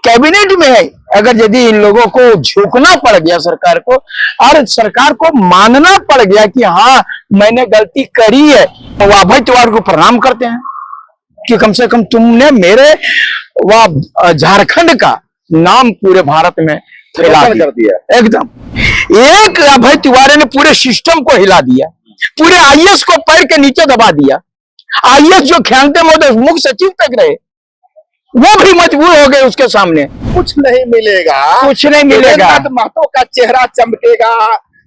Cabinet में अगर यदि इन लोगों को झुकना पड़ गया सरकार को, और सरकार को मानना पड़ गया कि हाँ मैंने गलती करी है, तो वह अभय तिवारी को प्रणाम करते हैं कि कम से कम तुमने मेरे वह झारखंड का नाम पूरे भारत में फैला कर दिया। एकदम एक अभय तिवारी ने पूरे सिस्टम को हिला दिया, पूरे आईएएस को पैर के नीचे दबा दिया। आईएएस जो ख्यानते मुख्य सचिव तक रहे वो भी मजबूर हो गए उसके सामने। कुछ नहीं मिलेगा, कुछ नहीं मिलेगा। महतो का चेहरा चमकेगा,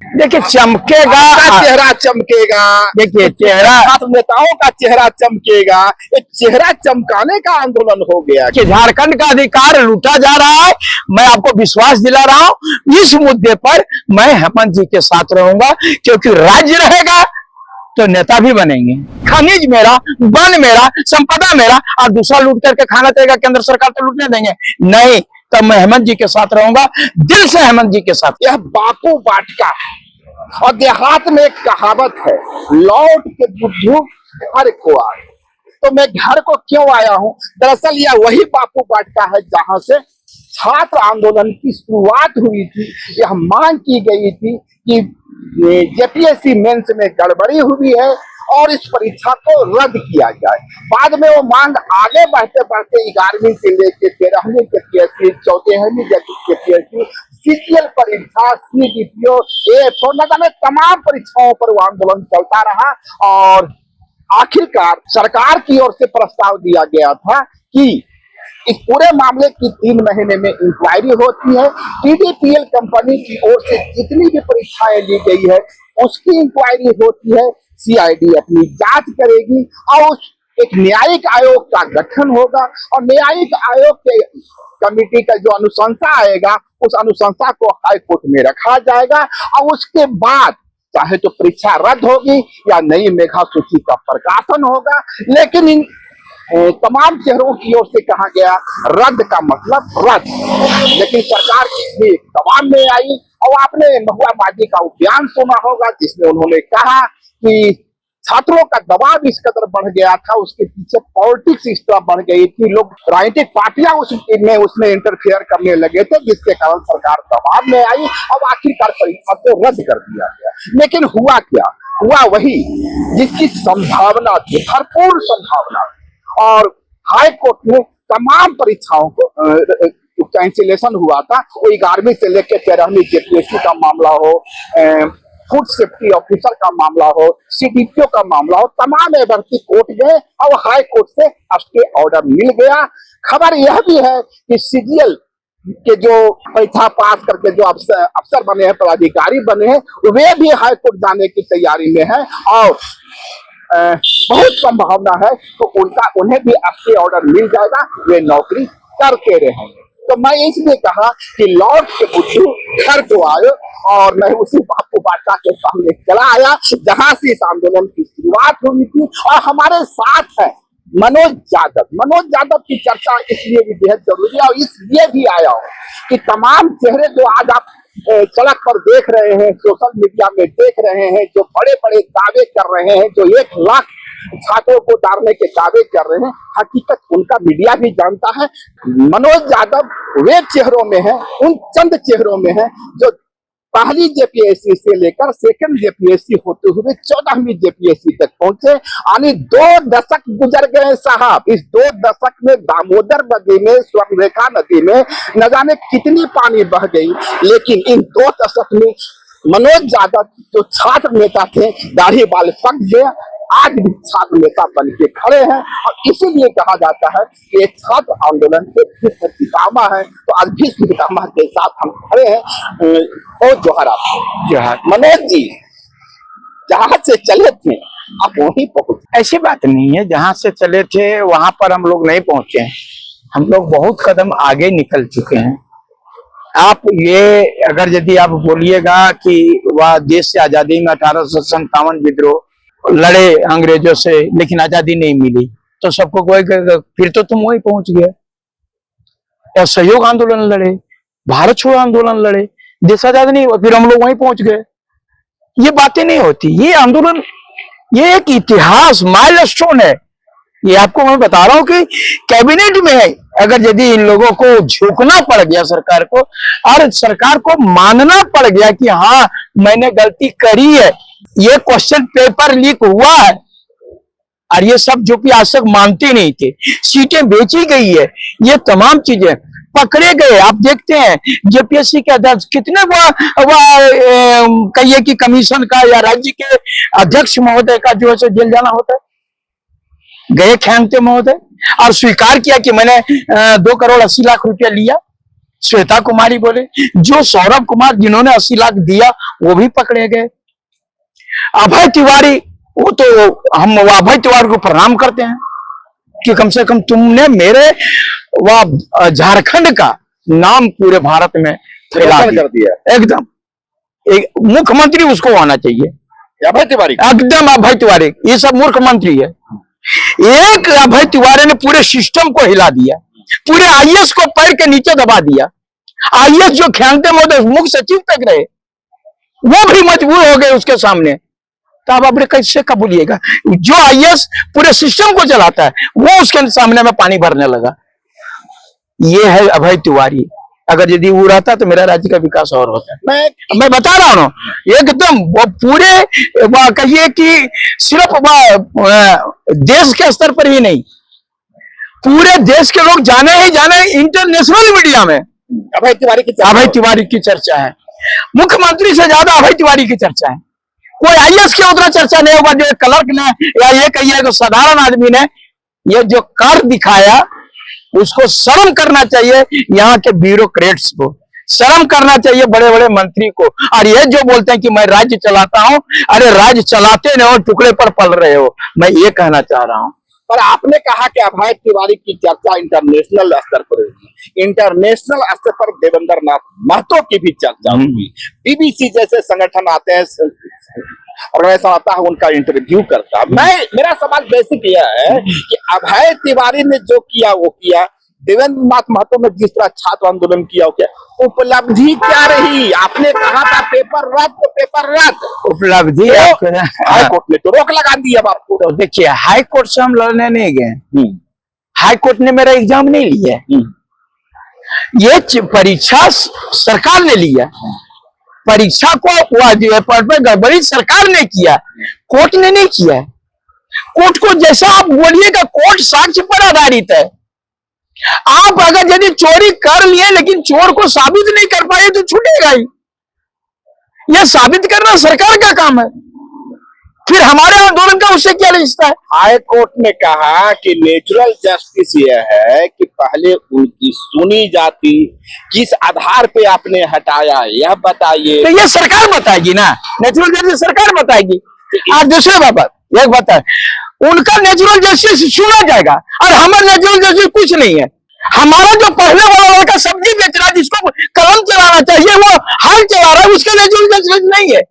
देखिए चमकेगा, चेहरा चमकेगा। देखिए चेहरा नेताओं का चेहरा चमकेगा। एक चेहरा चमकाने का आंदोलन हो गया कि झारखंड का अधिकार लूटा जा रहा है। मैं आपको विश्वास दिला रहा हूं इस मुद्दे पर मैं हेमंत जी के साथ रहूंगा, क्योंकि राज्य रहेगा तो नेता भी बनेंगे। खनिज मेरा, वन मेरा, संपदा मेरा, और दूसरा लूट करके खाना चाहेगा केंद्र सरकार तो लूटने देंगे नहीं। तब मैं हेमंत जी के साथ रहूंगा, दिल से हेमंत जी के साथ। यह बापू बाटका और देहात में एक कहावत है, लौट के बुद्धू घर को आए। तो मैं घर को क्यों आया हूं? दरअसल यह वही बापू बाटका है जहां से छात्र आंदोलन की शुरुआत हुई थी। यह मांग की गई थी कि जेपीएससी मेंस में गड़बड़ी हुई है और इस परीक्षा को रद्द किया जाए। बाद में वो मांग आगे बढ़ते बढ़ते 11वीं से लेकर 13वीं जेपीएससी, 14वीं जेपीएससी, सीजीएल परीक्षा, सीडीपीओ, एएफओ, न जाने तमाम परीक्षाओं पर वो आंदोलन चलता रहा। और आखिरकार सरकार की ओर से प्रस्ताव दिया गया था कि इस पूरे मामले की 3 महीने में इंक्वायरी होती है। टीडीपीएल कंपनी की ओर से जितनी भी परीक्षाएं ली गई है उसकी इंक्वायरी होती है। सीआईडी अपनी जांच करेगी और एक न्यायिक आयोग का गठन होगा और न्यायिक आयोग के कमेटी का जो अनुशंसा आएगा उस अनुशंसा को हाई कोर्ट में रखा जाएगा और उसके बाद चाहे तो परीक्षा रद्द होगी या नई मेधा सूची का प्रकाशन होगा। लेकिन इन तमाम चेहरों की ओर से कहा गया रद्द का मतलब रद्द, लेकिन सरकार की दबाव में आई। और आपने महुआ मांझी का बयान सुना होगा जिसमें उन्होंने कहा कि छात्रों का दबाव इस कदर बढ़ गया था, उसके पीछे पॉलिटिक्स इस तरह बढ़ गई थी, लोग राजनीतिक पार्टियां उसमें इंटरफेयर करने लगे थे, जिसके कारण सरकार दबाव में आई और आखिरकार परीक्षा को रद्द कर दिया गया। लेकिन हुआ क्या? हुआ वही जिसकी संभावना थी, भरपूर संभावना। और हाई कोर्ट ने तमाम परीक्षाओं को कैंसिलेशन हुआ था। वो 11वीं से लेकर 13वीं जेपीएससी का मामला हो, फूड सेफ्टी ऑफिसर का मामला हो, सीडीपीओ का मामला हो, तमाम अभ्यर्थी कोर्ट गए और हाई कोर्ट से स्टे ऑर्डर मिल गया। खबर यह भी है कि सीजीएल के जो परीक्षा पास करके जो अफसर बने हैं, पदाधिकारी बने हैं, वे भी हाई कोर्ट जाने की तैयारी में है और बहुत संभावना है तो उन्हें भी स्टे ऑर्डर मिल जाएगा, वे नौकरी करके रहेंगे। तो मैं इसलिए कहा कि लौट के बुद्धू घर को आए और मैं उसी बापू बाटका के सामने चला आया जहां से इस आंदोलन की शुरुआत हुई थी। और हमारे साथ है मनोज यादव। मनोज यादव की चर्चा इसलिए भी बेहद जरूरी है और इसलिए भी आया हूं कि तमाम चेहरे जो आज आप सड़क पर देख रहे हैं, सोशल मीडिया में देख रहे हैं, जो बड़े बड़े दावे कर रहे हैं, जो 1 लाख छात्रों को डालने के दावे कर रहे हैं, हकीकत उनका मीडिया भी जानता है। मनोज यादव वे चेहरों में है, उन चंद चेहरों में है जो पहली जेपीएससी से लेकर सेकंड जेपीएससी होते हुए 14वीं जेपीएससी तक पहुंचे। यानी 2 दशक गुजर गए साहब। इस 2 दशक में दामोदर नदी में, स्वर्णरेखा नदी में न जाने कितनी पानी बह गई, लेकिन इन 2 दशक में मनोज यादव जो छात्र नेता थे, दाढ़ी बाल पक गया, आज भी छात्र नेता बन के खड़े हैं। और इसीलिए कहा जाता है कि एक छात्र आंदोलन के भीष्म पितामह है। तो आज भीष्म पितामह के साथ हम खड़े हैं। बहुत जोहार मनोज जी, जहां से चले थे आप वहीं पहुंचे। ऐसी बात नहीं है, जहां से चले थे वहां पर हम लोग नहीं पहुंचे हैं, हम लोग बहुत कदम आगे निकल चुके हैं। आप ये अगर यदि आप बोलिएगा कि वह देश से आजादी में 1857 विद्रोह लड़े अंग्रेजों से लेकिन आजादी नहीं मिली, तो सबको कोई फिर तो तुम वहीं पहुंच गए। असहयोग आंदोलन लड़े, भारत छोड़ो आंदोलन लड़े, देश आजाद नहीं हुआ, फिर हम लोग वहीं पहुंच गए। ये बातें नहीं होती। ये आंदोलन ये एक इतिहास माइलस्टोन है। ये आपको मैं बता रहा हूं कि कैबिनेट में अगर यदि इन लोगों को झुकना पड़ गया सरकार को, और सरकार को मानना पड़ गया कि हाँ मैंने गलती करी है, ये क्वेश्चन पेपर लीक हुआ है, और ये सब जो कि आज तक मानते नहीं थे, सीटें बेची गई है, ये तमाम चीजें पकड़े गए। आप देखते हैं जेपीएससी के अध्यक्ष कितने कहिए कि कमीशन का या राज्य के अध्यक्ष महोदय का जो है जेल जाना होता है, गए खेंगते महोदय और स्वीकार किया कि मैंने 2,80,00,000 लिया। श्वेता कुमारी बोले, जो सौरभ कुमार जिन्होंने 80 लाख दिया वो भी पकड़े गए। अभय तिवारी, वो तो हम अभय तिवारी को प्रणाम करते हैं कि कम से कम तुमने मेरे वह झारखंड का नाम पूरे भारत में फैला दिया। एकदम एक मुख्यमंत्री उसको आना चाहिए, अभय तिवारी, एकदम अभय तिवारी। ये सब मुख्यमंत्री है, एक अभय तिवारी ने पूरे सिस्टम को हिला दिया, पूरे आईएएस को पैर के नीचे दबा दिया। आईएएस जो खेंगते महोदय मुख्य सचिव तक रहे, वो भी मजबूर हो गए उसके सामने। तो अब आप कैसे कबूलिएगा? जो आईएएस पूरे सिस्टम को चलाता है वो उसके सामने में पानी भरने लगा। ये है अभय तिवारी। अगर यदि वो रहता तो मेरा राज्य का विकास और होता। मैं बता रहा हूं एकदम, वो पूरे कहिए कि सिर्फ देश के स्तर पर ही नहीं, पूरे देश के लोग जाने ही जाने, इंटरनेशनल मीडिया में अभय तिवारी की चर्चा है। मुख्यमंत्री से ज्यादा अभय तिवारी की चर्चा है। कोई आईएएस की उतना चर्चा नहीं होगा जो क्लर्क ने या ये कहिए कि साधारण आदमी ने ये जो कर दिखाया, उसको शर्म करना चाहिए। यहाँ के ब्यूरोक्रेट्स को शर्म करना चाहिए, बड़े बड़े मंत्री को। और ये जो बोलते हैं कि मैं राज्य चलाता हूं, अरे राज्य चलाते नहीं हो, टुकड़े पर पल रहे हो। मैं ये कहना चाह रहा हूं। पर आपने कहा कि अभय तिवारी की चर्चा इंटरनेशनल स्तर पर हुई, इंटरनेशनल स्तर पर देवेंद्र नाथ महतो की भी चर्चा हुई। बीबीसी जैसे संगठन आते हैं और ऐसा आता है, उनका इंटरव्यू करता। मेरा सवाल बेसिक यह है कि अभय तिवारी ने जो किया वो किया, देवेंद्र नाथ महतो ने जिस तरह छात्र आंदोलन किया वो क्या, उपलब्धि क्या रही? आपने कहा था पेपर रद्द तो पेपर रद्द, उपलब्धि हाई कोर्ट ने तो रोक लगा दी। अब आपको तो देखिए, हाई कोर्ट से हम लड़ने नहीं गए, हाई कोर्ट ने मेरा एग्जाम नहीं लिया, ये परीक्षा सरकार ने लिया। परीक्षा को पर गड़बड़ी सरकार ने किया, कोर्ट ने नहीं किया। कोर्ट को जैसा आप बोलिएगा, कोर्ट साक्ष्य पर आधारित है। आप अगर यदि चोरी कर लिए लेकिन चोर को साबित नहीं कर पाए तो छूटेगा ही। यह साबित करना सरकार का काम है, फिर हमारे आंदोलन का उससे क्या रिश्ता है? हाई कोर्ट ने कहा कि नेचुरल जस्टिस यह है कि पहले उनकी सुनी जाती, किस आधार पे आपने हटाया यह बताइए। तो ये सरकार बताएगी ना, नेचुरल जस्टिस सरकार बताएगी। और दूसरे बाबत एक बात है, उनका नेचुरल जस्टिस सुना जाएगा और हमारा नेचुरल जस्टिस कुछ नहीं है। हमारा जो पहले वाला लड़का सब्जी बेच रहा है, जिसको कलम चलाना चाहिए, वो हाल चला रहा है, उसका नेचुरल जस्टिस नहीं है,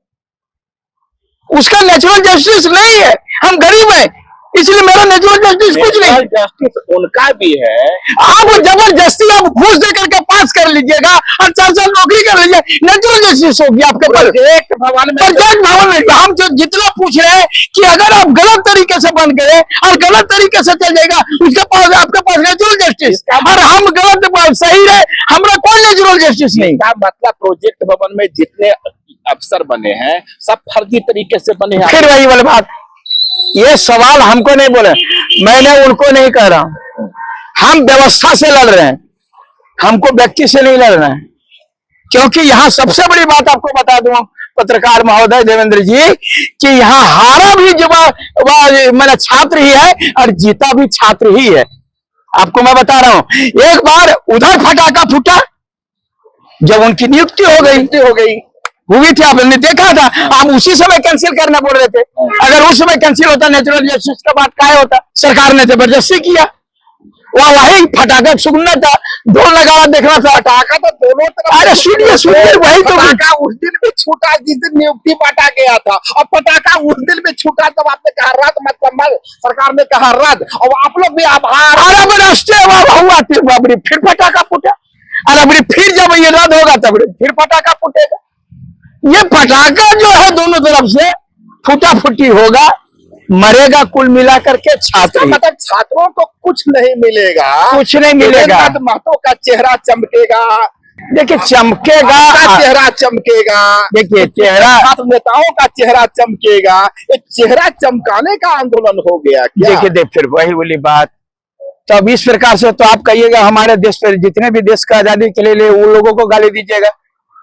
उसका नेचुरल जस्टिस नहीं है। हम गरीब हैं, इसलिए मेरा नेचुरल जस्टिस कुछ नहीं। जस्टिस उनका भी है। आप जबरदस्ती आप घूस दे करके पास कर लीजिएगा और 4 साल नौकरी कर लीजिए, नेचुरल जस्टिस होगी आपके पास। प्रोजेक्ट भवन में हम जो जितना पूछ रहे हैं कि अगर आप गलत तरीके से बन गए और गलत तरीके से चल जाएगा, उसके पास आपके पास नेचुरल जस्टिस, और हम गलत सही रहे, हमारा कोई नेचुरल जस्टिस नहीं। मतलब प्रोजेक्ट भवन में जितने अफसर बने हैं सब फर्जी तरीके से बने हैं। फिर वही वाली बात, ये सवाल हमको नहीं बोले, मैंने उनको नहीं कह रहा हूं। हम व्यवस्था से लड़ रहे हैं, हमको व्यक्ति से नहीं लड़ना है। क्योंकि यहाँ सबसे बड़ी बात आपको बता दूं पत्रकार महोदय देवेंद्र जी, कि यहाँ हारा भी जो मेरा छात्र ही है और जीता भी छात्र ही है। आपको मैं बता रहा हूं, एक बार उधर फटाका फूटा जब उनकी नियुक्ति हो गई हुई थी, आपने देखा था। हम उसी समय कैंसिल करना बोल रहे थे। अगर उस समय कैंसिल होता नेचुरल जस्टिस का बात क्या होता? सरकार ने जबरदस्ती किया, वही फटाखा सुनना था, ढोल लगाना देखना था। फटाखा तो दोनों तरफ। अरे सुनिए वही तो फटाखा उस दिन भी छूटा जिस दिन नियुक्ति बांटा गया था, और फटाखा उस दिन भी छूटा जब आपने कहा रद्द, मतलब सरकार ने कहा रद्द, और आप लोग भी आभार। अरब राष्ट्रीय हुआ फिर फटाखा फूटा, अरब फिर जब ये रद्द होगा तब फिर फटाखा फूटेगा। ये पटाखा जो है दोनों तरफ से फूटा फूटी होगा, मरेगा कुल मिलाकर के छात्र ही। मतलब छात्रों को कुछ नहीं मिलेगा, कुछ नहीं मिलेगा। देवेंद्र महतो का चेहरा चमकेगा, देखिए चमकेगा, आपका चेहरा चमकेगा, देखिए चेहरा, छात्र नेताओं का चेहरा चमकेगा। एक चेहरा चमकाने का आंदोलन हो गया क्या? देखिए देख फिर वही बोली बात। तो अब इस प्रकार से तो आप कहिएगा हमारे देश पर जितने भी देश का आजादी के लिए उन लोगों को गाली दीजिएगा,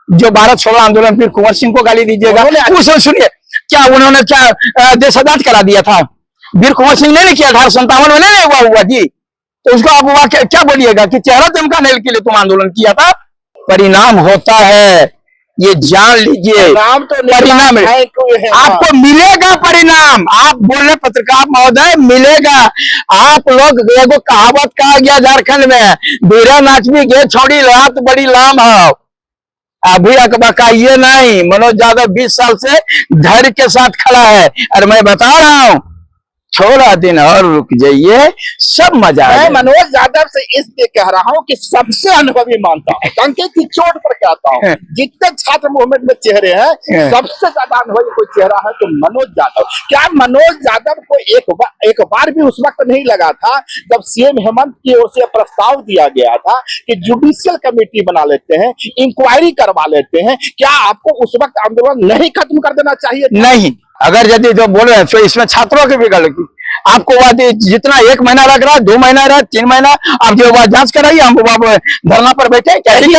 जो भारत छोड़ो आंदोलन फिर कुंवर सिंह को गाली दीजिएगा। उसे सुनिए, क्या उन्होंने क्या देश आजाद करा दिया था? वीर कुंवर सिंह ने नहीं किया, 1857 में नहीं हुआ जी। तो उसको आप हुआ क्या बोलिएगा कि चेहरा चमकाने के लिए तुम आंदोलन किया था? परिणाम होता है, ये जान लीजिए। परिणाम तो परिणाम है, कोई है आपको मिलेगा परिणाम। आप बोल रहे पत्रकार महोदय, मिलेगा। आप लोग एगो कहावत कहा गया झारखंड में, बीरा नाचवी गे छोड़ी रात बड़ी लाम हो। अभी अकबकाइए नहीं, मनोज यादव 20 साल से धैर्य के साथ खड़ा है। और मैं बता रहा हूं, थोड़ा दिन और रुक जाइए, सब मजा मैं आएगा। मनोज यादव से इसलिए कह रहा हूं कि सबसे अनुभवी मानता हूं, टंके की चोट पर कहता हूं, जितने छात्र मूवमेंट में चेहरे हैं सबसे ज्यादा अनुभवी कोई चेहरा है तो मनोज यादव। क्या मनोज यादव को एक बार भी उस वक्त नहीं लगा था जब सीएम हेमंत की ओर से प्रस्ताव दिया गया था कि जुडिशियल कमेटी बना लेते हैं, इंक्वायरी करवा लेते हैं? क्या आपको उस वक्त आंदोलन नहीं खत्म कर देना चाहिए था? नहीं, अगर यदि जो बोल रहे हैं तो इसमें छात्रों की भी गलती। आपको बात जितना 1 महीना लग रहा है, 2 महीना रहा, 3 महीना, आप जो बात जांच कराइए। हम धरना पर बैठे क्या अजी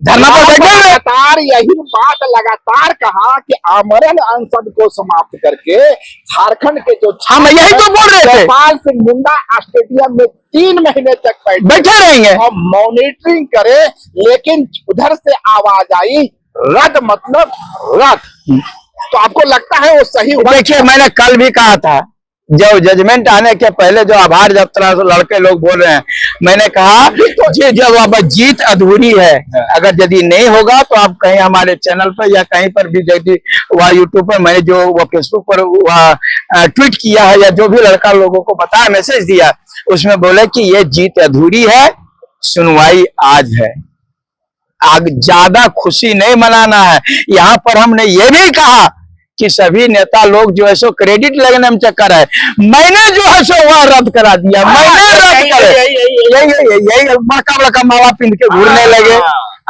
धरना पर बैठे लगातार यही बात लगातार कहा कि आमरण अनशन को समाप्त करके झारखंड के जो हम यही तो बोल रहे थे। गोपाल सिंह मुंडा स्टेडियम में 3 महीने तक बैठे रहेंगे और मॉनिटरिंग करे, लेकिन उधर से आवाज आई रद्द मतलब रद्द। तो आपको लगता है वो सही हुआ? देखिए मैंने कल भी कहा था, जब जजमेंट आने के पहले जो आभार यात्रा लड़के लोग बोल रहे हैं, मैंने कहा कि जब अब जीत अधूरी है, अगर यदि नहीं होगा तो आप कहीं हमारे चैनल पर या कहीं पर भी यदि वह यूट्यूब पर मैंने जो वो फेसबुक पर ट्वीट किया है या जो भी लड़का लोगों को बताया, मैसेज दिया, उसमें बोले कि ये जीत अधूरी है, सुनवाई आज है। आग ज्यादा खुशी नहीं मनाना है। यहाँ पर हमने ये भी कहा कि सभी नेता लोग जो है सो क्रेडिट लेने में चक्कर है। मैंने जो है सो वह रद्द करा दिया, मैंने रद्द करे, यही बड़का बड़का मावा पिंड के घूरने लगे।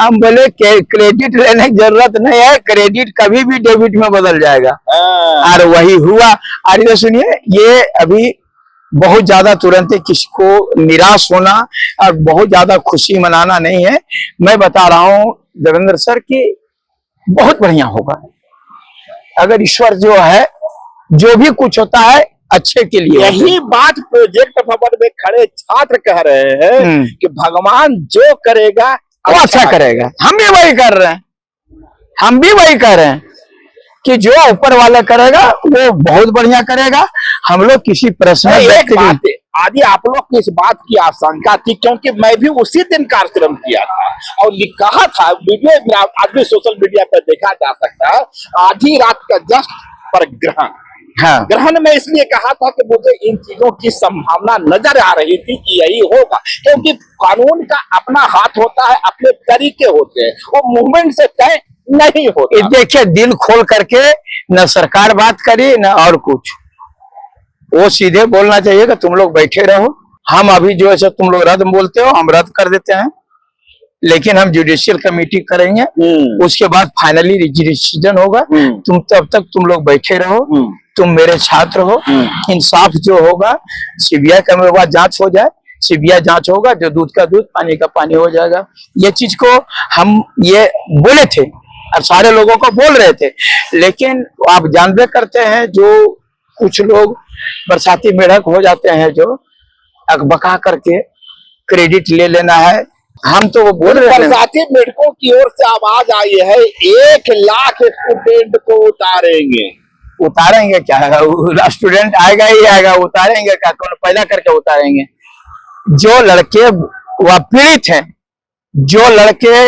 हम बोले क्रेडिट लेने की जरूरत नहीं है, क्रेडिट कभी भी डेबिट में बदल जाएगा। और वही हुआ। और ये सुनिए, ये अभी बहुत ज्यादा तुरंत किसी को निराश होना और बहुत ज्यादा खुशी मनाना नहीं है। मैं बता रहा हूं देवेंद्र सर कि बहुत बढ़िया होगा अगर ईश्वर जो है, जो भी कुछ होता है अच्छे के लिए। यही बात प्रोजेक्ट भवन में खड़े छात्र कह रहे हैं कि भगवान जो करेगा वो अच्छा करेगा। हम भी वही कर रहे हैं, हम भी वही कह रहे हैं कि जो ऊपर वाला करेगा वो बहुत बढ़िया करेगा। हम लोग किसी प्रश्न आदि आप लोग की इस बात की आशंका थी, क्योंकि मैं भी उसी दिन कार्यक्रम किया था और कहा था, वीडियो आज भी सोशल मीडिया पर देखा जा सकता है, आधी रात का जस्ट पर ग्रहण। हाँ। ग्रहण में इसलिए कहा था कि मुझे इन चीजों की संभावना नजर आ रही थी कि यही होगा, क्योंकि कानून का अपना हाथ होता है, अपने तरीके होते हैं, वो मूवमेंट से तय नहीं होता। देखिए दिल खोल करके न सरकार बात करी न और कुछ, वो सीधे बोलना चाहिए कि तुम लोग बैठे रहो, हम अभी जो है तुम लोग रद्द बोलते हो हम रद्द कर देते हैं, लेकिन हम जुडिशियल कमेटी करेंगे, उसके बाद फाइनली डिसीजन होगा। तुम तब तक तुम लोग बैठे रहो, तुम मेरे छात्र हो, इंसाफ जो होगा सीबीआई का बाद जांच हो जाए, सीबीआई जांच होगा, जो दूध का दूध पानी का पानी हो जाएगा। ये चीज को हम ये बोले थे और सारे लोगों को बोल रहे थे, लेकिन आप जानबे करते हैं जो कुछ लोग बरसाती मेढक हो जाते हैं, जो अकबका करके क्रेडिट ले लेना है। हम तो वो बोल रहे हैं, बरसाती मेढकों की ओर से आवाज आई है 1 लाख स्टूडेंट को उतारेंगे। उतारेंगे क्या? स्टूडेंट आएगा ही आएगा, उतारेंगे क्या? कौन पैदा करके उतारेंगे? जो लड़के वह पीड़ित हैं, जो लड़के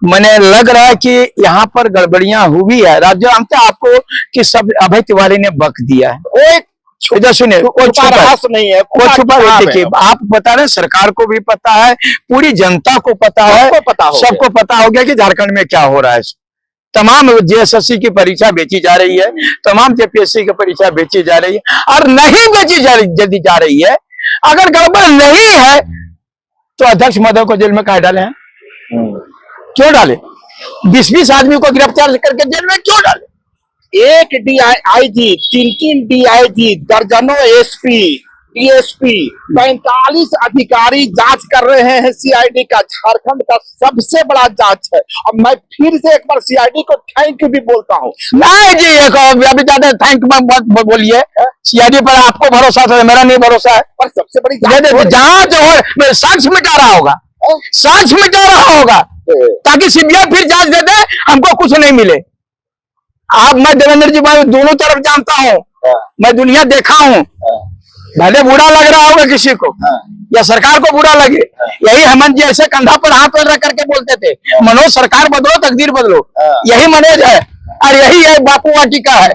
मैंने लग रहा है कि यहाँ पर गड़बड़ियां हुई है, राज्य अंत आपको कि सब अभय तिवारी ने बक दिया है। सुनिए, वो छुपा नहीं है, वो छुपा। देखिए आप बता रहे, सरकार को भी पता है, पूरी जनता को पता है, सबको पता हो गया कि झारखंड में क्या हो रहा है। तमाम जेएसएससी की परीक्षा बेची जा रही है, तमाम जेपीएससी की परीक्षा बेची जा रही है, और नहीं बेची यदि जा रही है, अगर गड़बड़ नहीं है तो अध्यक्ष महोदय को जेल में काहे डाले हैं? क्यों डाले? 20-20 आदमी को गिरफ्तार करके जेल में क्यों डाले? एक डीआईजी, 3 डीआईजी, दर्जनों एसपी, डीएसपी, 45 अधिकारी जांच कर रहे हैं सीआईडी का। झारखंड का सबसे बड़ा जांच है। और मैं फिर से एक बार सीआईडी को थैंक यू भी बोलता हूँ। नहीं जी, अभी ज्यादा थैंक मत बोलिए। सीआईडी पर आपको भरोसा था, मेरा नहीं भरोसा है। और सबसे बड़ी जांच हो, साक्ष्य मिटा रहा होगा, साक्ष्य मिटा रहा होगा, ताकि सीबीआई फिर जांच दे दे, हमको कुछ नहीं मिले। आप, मैं देवेंद्र जी भाई दोनों तरफ जानता हूँ, मैं दुनिया देखा हूँ। भले बुरा लग रहा होगा किसी को, या सरकार को बुरा लगे, यही हेमंत जी ऐसे कंधा पर हाथ रख करके बोलते थे, मनोज सरकार बदलो, तकदीर बदलो। यही मनोज है और यही है बापू वाटिका है।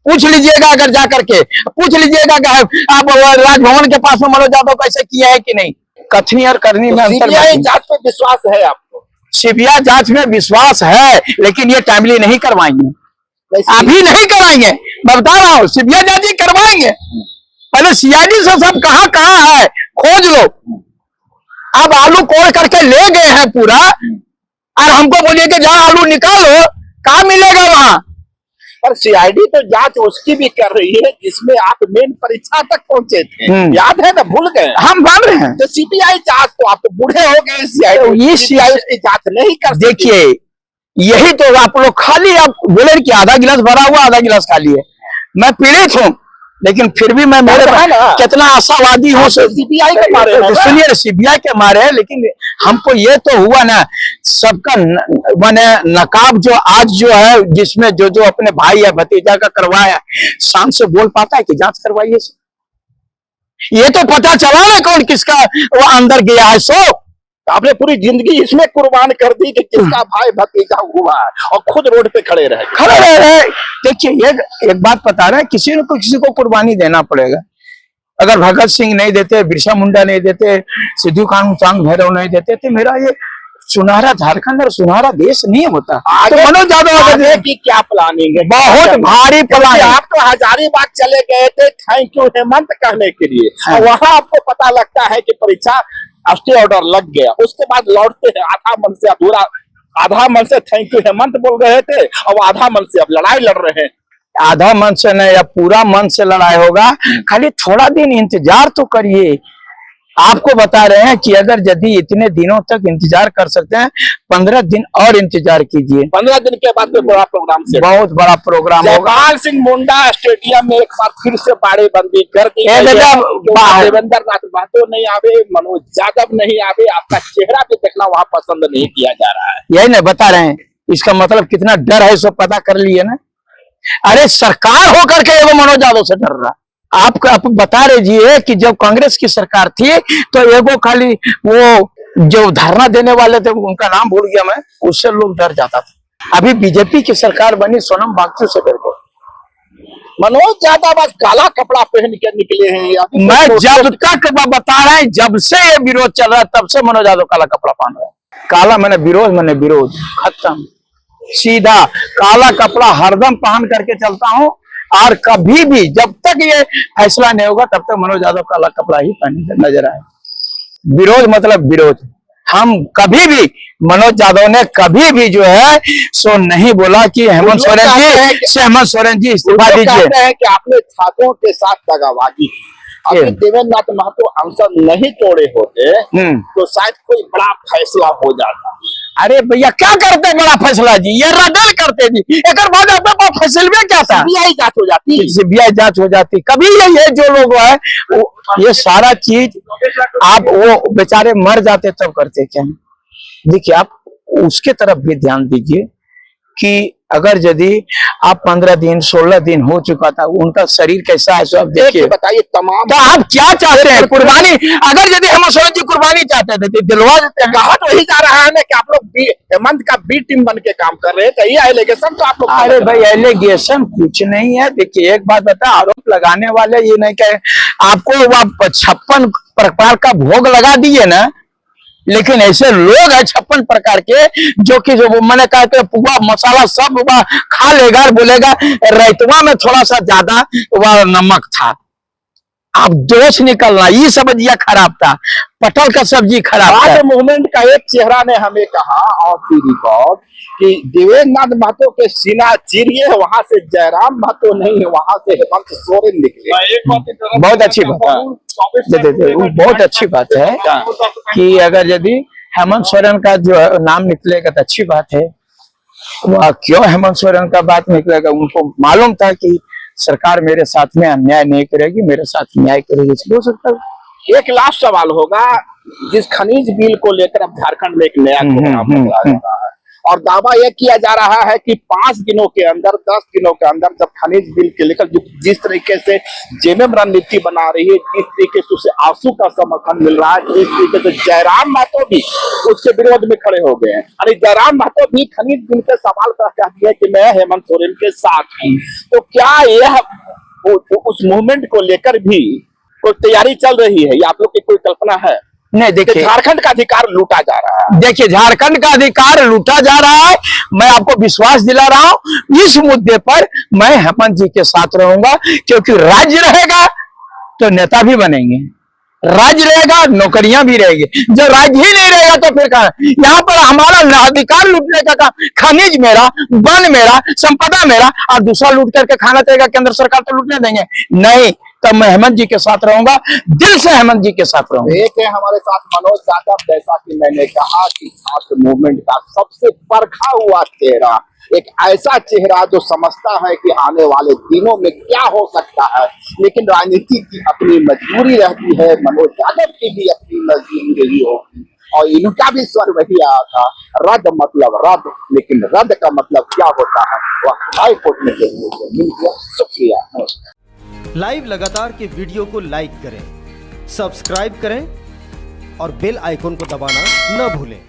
पूछ लीजिएगा, अगर जा करके पूछ लीजिएगा कि आप राजभवन के पास में मनोज यादव कैसे किया है कि नहीं। कथनी और करनी में अंतर। सीबीआई जांच पे विश्वास है आपको? सीबीआई जांच में विश्वास है, लेकिन ये टाइमली नहीं करवाएंगे, अभी नहीं कराएंगे। मैं बता रहा हूँ, सीबीआई जांच करवाएंगे, पहले सीआईडी से सब कहाँ कहाँ है खोज लो। अब आलू कोड़ करके ले गए हैं पूरा, और हमको बोलिए कि जहाँ आलू निकालो, कहाँ मिलेगा वहां? पर सीआईडी तो जांच उसकी भी कर रही है जिसमें आप मेन परीक्षा तक पहुंचे थे, याद है ना? भूल गए? हम मान रहे हैं। तो सीबीआई जांच तो आप तो बूढ़े हो गए, सीबीआई उसकी जांच नहीं कर। देखिए, यही तो आप लोग खाली आप बोले कि आधा गिलास भरा हुआ, आधा गिलास खाली है। मैं पीड़ित हूँ, लेकिन फिर भी मैं मेरे कितना आशावादी हूँ। सीबीआई के मारे, सुनिए, सीबीआई के मारे है, लेकिन हमको ये तो हुआ ना, सबका माने नकाब जो आज जो है, जिसमें जो अपने भाई या भतीजा का करवाया, शान से बोल पाता है कि जांच करवाइए। ये तो पता चला ना कौन किसका वो अंदर गया है। सो आपने पूरी जिंदगी इसमें कुर्बान कर दी कि किसका भाई भतीजा हुआ है, और खुद रोड पे खड़े रहे। देखिए, एक बात बता रहे हैं, किसी को किसी को कुर्बानी देना पड़ेगा। अगर भगत सिंह नहीं देते, बिरसा मुंडा नहीं देते, सिद्धू कानू भैरव नहीं देते, तो मेरा ये सुनहरा झारखंड और सुनहरा देश नहीं होता। तो मनोज यादव की क्या प्लानिंग है? बहुत भारी प्लानिंग। आप तो हजारीबाग चले गए थे थैंक यू हेमंत कहने के लिए, और वहां आपको पता लगता है कि परीक्षा स्टे ऑर्डर लग गया। उसके बाद लौटते हैं आधा मन से अधूरा, आधा मन से थैंक यू हेमंत बोल रहे थे, और आधा मन से अब लड़ाई लड़ रहे हैं। आधा मन से नहीं, अब पूरा मन से लड़ाई होगा। खाली थोड़ा दिन इंतजार तो करिए। आपको बता रहे हैं कि अगर यदि इतने दिनों तक इंतजार कर सकते हैं, 15 दिन और इंतजार कीजिए। 15 दिन के बाद में बड़ा प्रोग्राम से, बहुत बड़ा प्रोग्राम होगा। जयपाल सिंह मुंडा स्टेडियम में एक बार फिर से बाड़ेबंदी कर दी। देवेंद्र नाथ महतो नहीं आवे, मनोज यादव नहीं आवे, आपका चेहरा भी देखना वहां पसंद नहीं किया जा रहा है। यही नहीं बता रहे हैं, इसका मतलब कितना डर है, सब पता कर लिए ना। अरे सरकार होकर के एगो मनोज यादव से डर रहा। आप बता रहे कि जब कांग्रेस की सरकार थी तो एगो खाली वो जो धरना देने वाले थे, उनका नाम भूल गया मैं, उससे लोग डर जाता था। अभी बीजेपी की सरकार बनी, सोनम वांगचुक से डर गए। मनोज यादव बस काला कपड़ा पहन के निकले हैं। मैं जब तक बता रहे हैं, जब से ये विरोध चल रहा है, तब से मनोज यादव काला कपड़ा पहन रहा है। काला मैंने विरोध खत्म, सीधा काला कपड़ा हरदम पहन करके चलता हूँ। और कभी भी जब तक ये फैसला नहीं होगा, तब तक मनोज यादव काला कपड़ा ही पहने नजर आए। विरोध मतलब विरोध। हम कभी भी, मनोज यादव ने कभी भी जो है सो नहीं बोला कि हेमंत सोरेन जी इस्तीफा दीजिए। कि आपने छात्रों के साथ दगाबाजी की। अगर देवेंद्र नाथ महतो आंसर नहीं तोड़े होते तो शायद कोई बड़ा फैसला हो जाता। अरे भैया क्या करते बड़ा फैसला जी, ये रद्द करते जी, एक बाद अपने फैसले क्या था? सीबीआई जांच हो जाती, सीबीआई जांच हो जाती। कभी ये जो लोग है ये सारा चीज आप वो बेचारे मर जाते तब करते क्या? देखिए, आप उसके तरफ भी ध्यान दीजिए कि अगर यदि आप 15 दिन 16 दिन हो चुका था, उनका शरीर कैसा है, सब देखिए, बताइए तमाम। तो आप क्या चाहते हैं? कुर्बानी, अगर यदि हेमंत सोरेन जी कुर्बानी चाहते थे तो दिलवा देते हैं। कहा तो यही जा रहा है ना कि आप लोग हेमंत का बी टीम बन के काम कर रहे थे, ये एलिगेशन तो आप लोग। अरे भाई, एलिगेशन कुछ नहीं है। देखिए, एक बात बता, आरोप लगाने वाले ये नहीं कहे, आपको 56 प्रकार का भोग लगा दिए ना, लेकिन ऐसे लोग हैं 56 प्रकार के, जो कि जो मैंने कहा कि पुआ मसाला सब वह खा लेगा और बोलेगा रैतवा में थोड़ा सा ज्यादा वह नमक था। आप दोष निकलना, ये सब्जियां खराब था, पटल का सब्जी खराब था। आज मूवमेंट का एक चेहरा ने हमें कहा ऑफ द रिकॉर्ड कि देवेंद्र महतो के सीना चीरिए, वहां से जयराम महतो नहीं, वहां से हेमंत सोरेन निकले। बहुत अच्छी बात, बहुत अच्छी बात है कि अगर यदि हेमंत सोरेन का जो नाम निकलेगा तो अच्छी बात है। वह क्यों हेमंत सोरेन का बात निकलेगा, उनको मालूम था कि सरकार मेरे साथ में अन्याय नहीं करेगी, मेरे साथ न्याय करेगी, इसलिए हो सकता है। एक लास्ट सवाल होगा, जिस खनिज बिल को लेकर अब झारखंड में एक नया प्रोग्राम चला जा रहा है और दावा यह किया जा रहा है कि 5 दिनों के अंदर, 10 दिनों के अंदर जब खनिज बिल के लेकर जिस तरीके से जेएमएम रणनीति बना रही है, जिस तरीके से उसे आंसू का समर्थन मिल रहा है, जिस तरीके से जयराम महतो भी उसके विरोध में खड़े हो गए हैं। अरे जयराम महतो भी खनिज बिल के सवाल पर कहती है कि मैं हेमंत सोरेन के साथ हूँ। तो क्या यह उस मूवमेंट को लेकर भी कोई तैयारी चल रही है या आप लोग की कोई कल्पना है? नहीं, देखिए झारखंड का अधिकार लूटा जा रहा है। देखिए झारखंड का अधिकार लूटा जा रहा है। मैं आपको विश्वास दिला रहा हूं, इस मुद्दे पर मैं हेमंत जी के साथ रहूंगा, क्योंकि राज्य रहेगा तो नेता भी बनेंगे, राज्य रहेगा नौकरियां भी रहेगी। जब राज्य ही नहीं रहेगा तो फिर कहा यहाँ पर हमारा अधिकार लूटने का काम, खनिज मेरा, वन मेरा, संपदा मेरा, और दूसरा लूट करके खाना चाहेगा, केंद्र सरकार तो लूटने देंगे नहीं। तब मैं हेमंत जी के साथ रहूंगा, दिल से हेमंत जी के साथ रहूंगा। एक है हमारे साथ मनोज यादव, जैसा कि मैंने कहा कि छात्र मूवमेंट का सबसे परखा हुआ चेहरा, एक ऐसा चेहरा जो समझता है कि आने वाले दिनों में क्या हो सकता है, लेकिन राजनीति की अपनी मजबूरी रहती है, मनोज यादव की भी अपनी मजबूरी रही होगी और इनका भी स्वर वही आया था, रद्द मतलब रद्द, लेकिन रद्द का मतलब क्या होता है वह हाई कोर्ट में देखने को मिल गया। शुक्रिया। लाइव लगातार के वीडियो को लाइक करें, सब्सक्राइब करें और बेल आइकन को दबाना न भूलें।